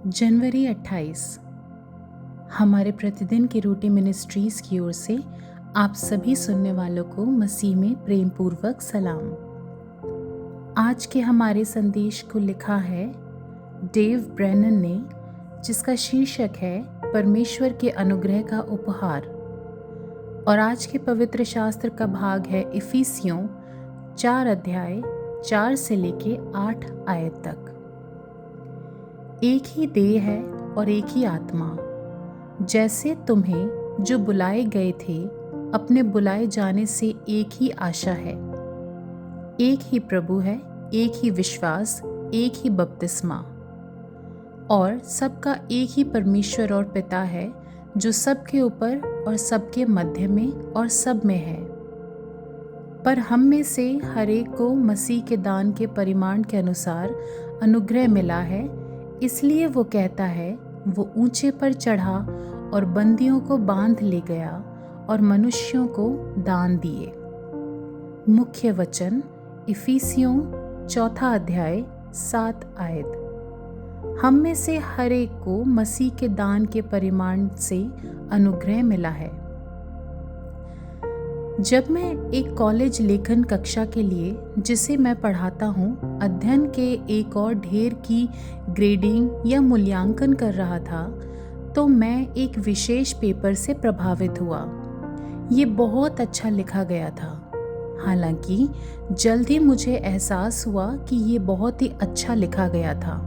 जनवरी 28 हमारे प्रतिदिन की रूटी मिनिस्ट्रीज़ की ओर से आप सभी सुनने वालों को मसीह में प्रेम पूर्वक सलाम। आज के हमारे संदेश को लिखा है डेव ब्रेनन ने, जिसका शीर्षक है परमेश्वर के अनुग्रह का उपहार। और आज के पवित्र शास्त्र का भाग है इफिसियों 4 अध्याय 4 से लेके 8 आयत तक। एक ही देह है और एक ही आत्मा, जैसे तुम्हें जो बुलाए गए थे अपने बुलाए जाने से एक ही आशा है। एक ही प्रभु है, एक ही विश्वास, एक ही बपतिस्मा, और सबका एक ही परमेश्वर और पिता है, जो सबके ऊपर और सबके मध्य में और सब में है। पर हम में से हर एक को मसीह के दान के परिमाण के अनुसार अनुग्रह मिला है। इसलिए वो कहता है, वो ऊंचे पर चढ़ा और बंदियों को बांध ले गया और मनुष्यों को दान दिए। मुख्य वचन इफिसियों 4 अध्याय 7 आयत। हम में से हर एक को मसीह के दान के परिमाण से अनुग्रह मिला है। जब मैं एक कॉलेज लेखन कक्षा के लिए, जिसे मैं पढ़ाता हूँ, अध्ययन के एक और ढेर की ग्रेडिंग या मूल्यांकन कर रहा था, तो मैं एक विशेष पेपर से प्रभावित हुआ। ये बहुत अच्छा लिखा गया था। हालांकि जल्द ही मुझे एहसास हुआ कि ये बहुत ही अच्छा लिखा गया था।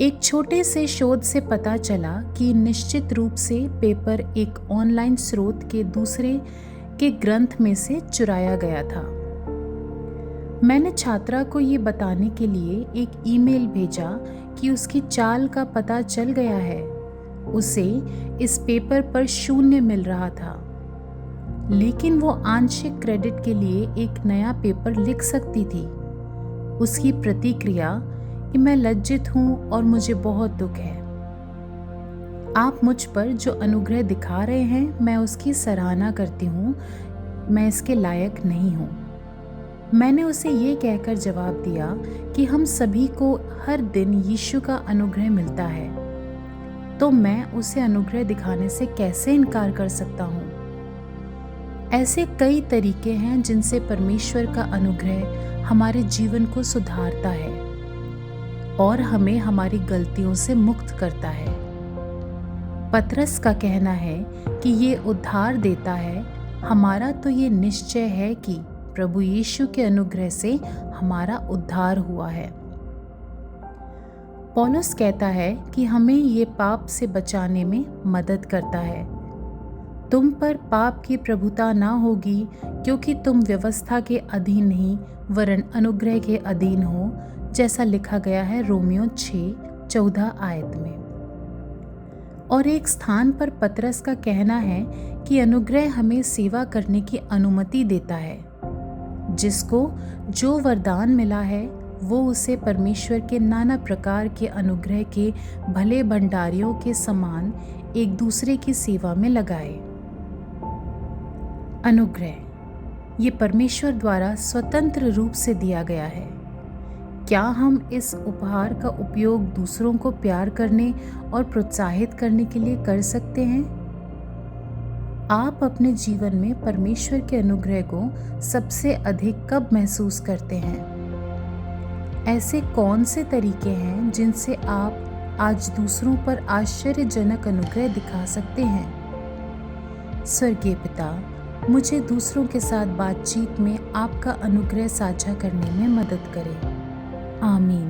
एक छोटे से शोध से पता चला कि निश्चित रूप से पेपर एक ऑनलाइन स्रोत के दूसरे के ग्रंथ में से चुराया गया था। मैंने छात्रा को ये बताने के लिए एक ईमेल भेजा कि उसकी चाल का पता चल गया है। उसे इस पेपर पर 0 मिल रहा था, लेकिन वो आंशिक क्रेडिट के लिए एक नया पेपर लिख सकती थी। उसकी प्रतिक्रिया कि मैं लज्जित हूँ और मुझे बहुत दुख है। आप मुझ पर जो अनुग्रह दिखा रहे हैं, मैं उसकी सराहना करती हूँ। मैं इसके लायक नहीं हूँ। मैंने उसे ये कहकर जवाब दिया कि हम सभी को हर दिन यीशु का अनुग्रह मिलता है, तो मैं उसे अनुग्रह दिखाने से कैसे इनकार कर सकता हूँ। ऐसे कई तरीके हैं जिनसे परमेश्वर का अनुग्रह हमारे जीवन को सुधारता है और हमें हमारी गलतियों से मुक्त करता है। पतरस का कहना है कि ये उद्धार देता है। हमारा तो ये निश्चय है कि प्रभु यीशु के अनुग्रह से हमारा उद्धार हुआ है। पौलुस कहता है कि हमें ये पाप से बचाने में मदद करता है। तुम पर पाप की प्रभुता ना होगी, क्योंकि तुम व्यवस्था के अधीन नहीं वरन अनुग्रह के अधीन हो, जैसा लिखा गया है रोमियो 6:14 आयत में। और एक स्थान पर पतरस का कहना है कि अनुग्रह हमें सेवा करने की अनुमति देता है। जिसको जो वरदान मिला है, वो उसे परमेश्वर के नाना प्रकार के अनुग्रह के भले भंडारियों के समान एक दूसरे की सेवा में लगाए। अनुग्रह ये परमेश्वर द्वारा स्वतंत्र रूप से दिया गया है। क्या हम इस उपहार का उपयोग दूसरों को प्यार करने और प्रोत्साहित करने के लिए कर सकते हैं? आप अपने जीवन में परमेश्वर के अनुग्रह को सबसे अधिक कब महसूस करते हैं? ऐसे कौन से तरीके हैं जिनसे आप आज दूसरों पर आश्चर्यजनक अनुग्रह दिखा सकते हैं? स्वर्गीय पिता, मुझे दूसरों के साथ बातचीत में आपका अनुग्रह साझा करने में मदद करें। आमीन।